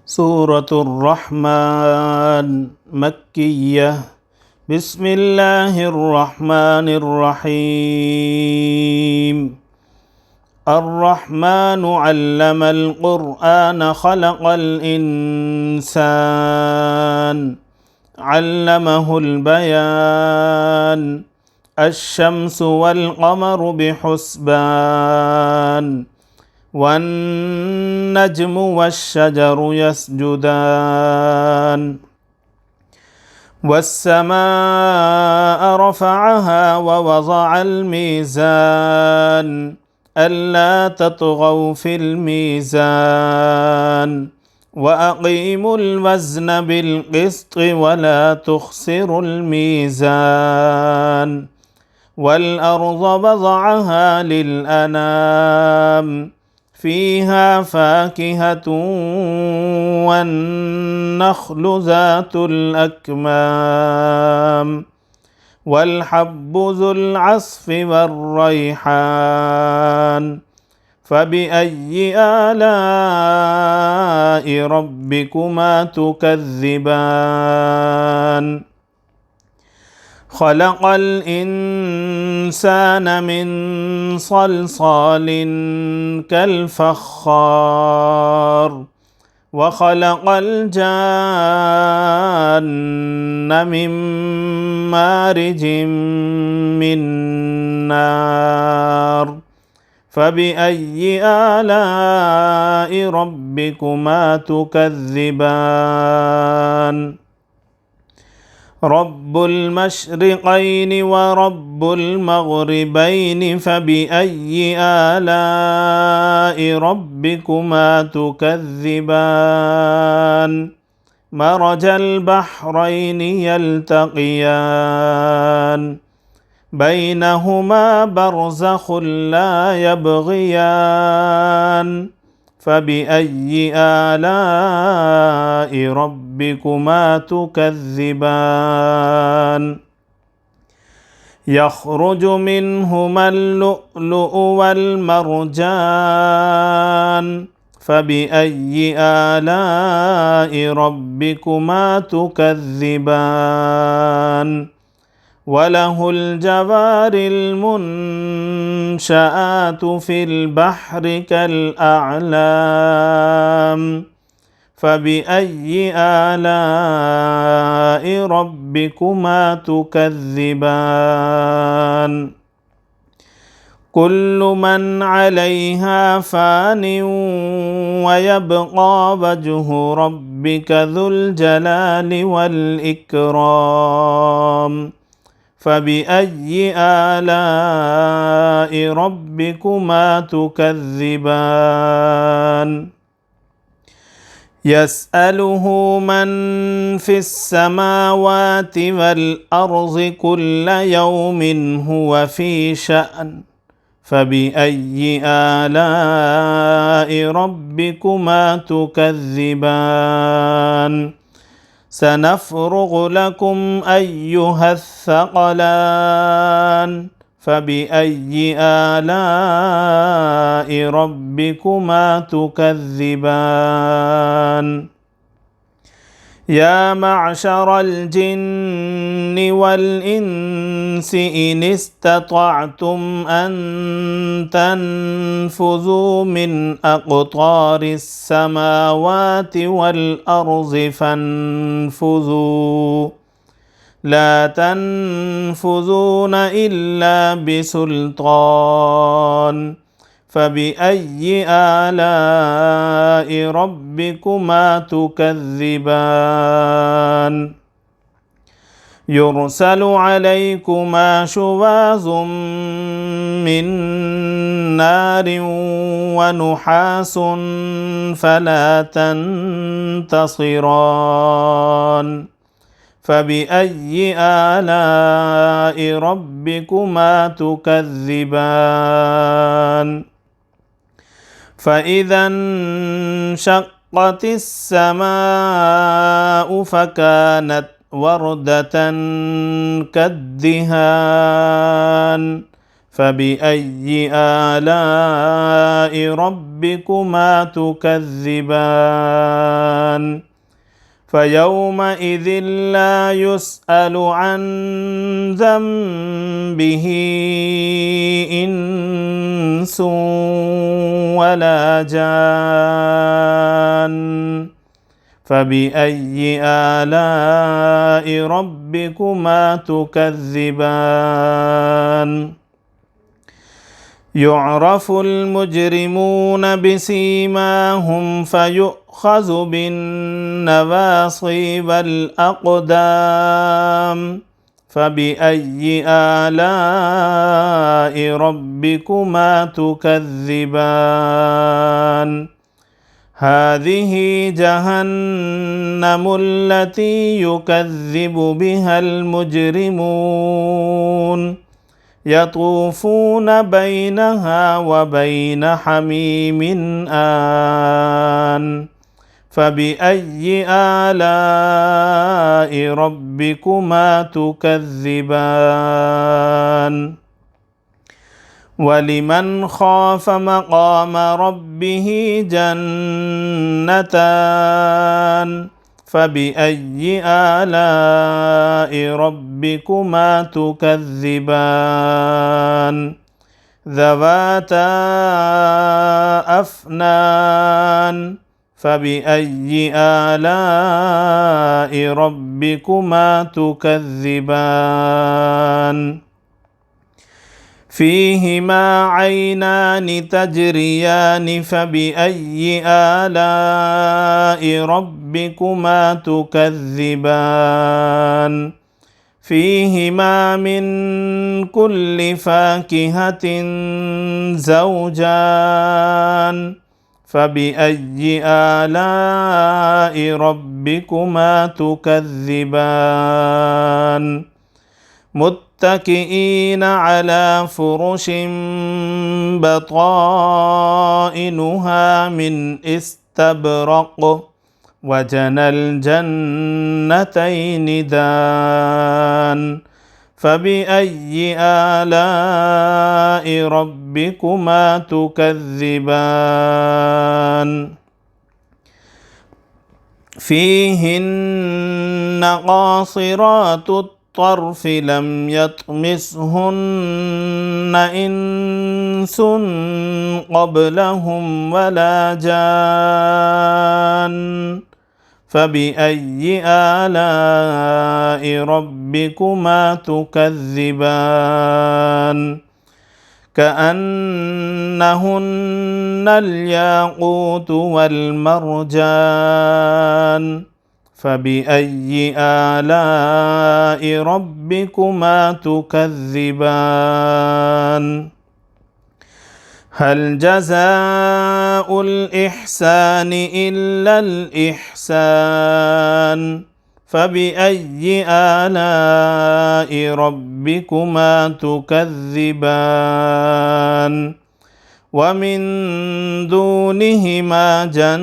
سورة الرحمن مكية. بسم الله الرحمن الرحيم. الرحمن علم القرآن خلق الإنسان علمه البيان الشمس والقمر بحسبان والنجم والشجر يسجدان والسماء رفعها ووضع الميزان ألا تطغوا في الميزان وأقيموا الوزن بالقسط ولا تخسروا الميزان والأرض وضعها للأنام فيها فاكهة والنخل ذات الأكمام والحب ذو العصف والريحان فبأي آلاء ربكما تكذبان خلق الإنسان من صلصال كالفخار وخلق الجان من مارج من نار فبأي آلاء ربكما تكذبان رب المشرقين ورب المغربين فبأي آلاء ربكما تكذبان مرج البحرين يلتقيان بينهما برزخ لا يبغيان فبأي آلاء ربكما تكذبان يخرج منهما اللؤلؤ والمرجان فبأي آلاء ربكما تكذبان وله الجوار المنشآت في البحر كالأعلام فبأي آلاء ربكما تكذبان كل من عليها فان ويبقى وجه ربك ذو الجلال والإكرام فبأي آلاء ربكما تكذبان يسأله من في السماوات والأرض كل يوم هو في شأن فبأي آلاء ربكما تكذبان سنفرغ لكم أيها الثقلان فبأي آلاء ربكما تكذبان يا معشر الجن والإنس إن استطعتم أن تنفذوا من أقطار السماوات والأرض فانفذوا لا تنفذون إلا بسلطان فبأي آلاء ربكما تكذبان يرسل عليكما شواظ من نار ونحاس فلا تنتصران فبأي آلاء ربكما تكذبان فإذا انشقت السماء فكانت وردة كالدهان فبأي آلاء ربكما تكذبان فيومئذ لا يسأل عن ذنبه إنس ولا جان فبأي آلاء ربكما تكذبان يعرف المجرمون بسيماهم فيؤخذ بالنواصي والأقدام فبأي آلاء ربكما تكذبان هذه جهنم التي يكذب بها المجرمون يطوفون بينها وبين حميم آن فبأي آلاء ربكما تكذبان ولمن خاف مقام ربه جنتان فبأي آلاء ربكما تكذبان ذواتا أفنان فبأي آلاء ربكما تكذبان فيهما عينان تجريان فبأي آلاء ربكما تكذبان فيهما من كل فاكهة زوجان فبأي آلاء ربكما تكذبان متكئين على فرش بطائنها من استبرق وجنى الجنتين دان فبأي آلاء ربكما تكذبان فيهن قاصرات الطرف لم يطمسهن إنس قبلهم ولا جان فبأي آلاء ربكما تكذبان كأنهن الياقوت والمرجان فبأي آلاء ربكما تكذبان هل جزاء الإحسان إلا الإحسان فبأي آلاء ربكما تكذبان ومن دونهما جنتان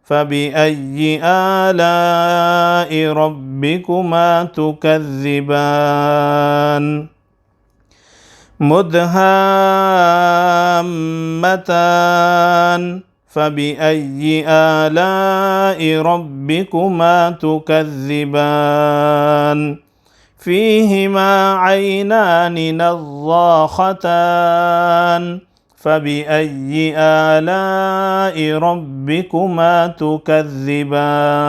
فبأي آلاء ربكما تكذبان مدهامتان فبأي آلاء ربكما تكذبان فيهما عينان نضاختان فبأي آلاء ربكما تكذبان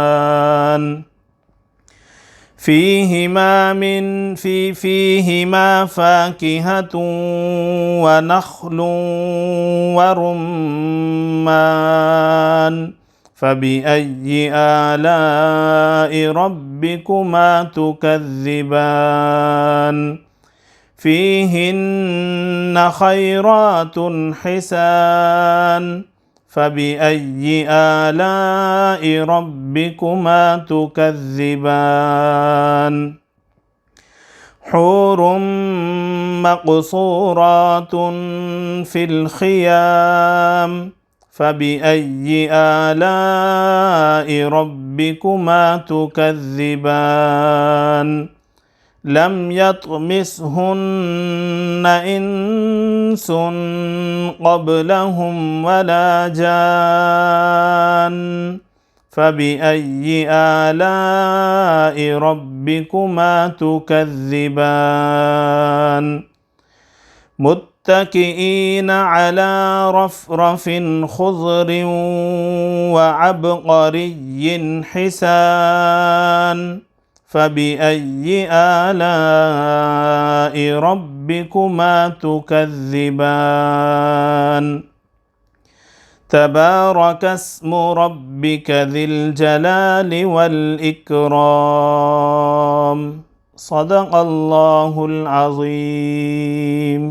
فيهما فاكهة ونخل ورمان فبأي آلاء ربكما تكذبان فيهن خيرات حسان فبأي آلاء ربكما تكذبان حور مقصورات في الخيام فبأي آلاء ربكما تكذبان لم يطمثهن إنس قبلهم ولا جان فبأي آلاء ربكما تكذبان متكئين على رفرف خضر وعبقري حسان فبأي آلاء ربكما تكذبان تبارك اسم ربك ذي الجلال والإكرام صدق الله العظيم.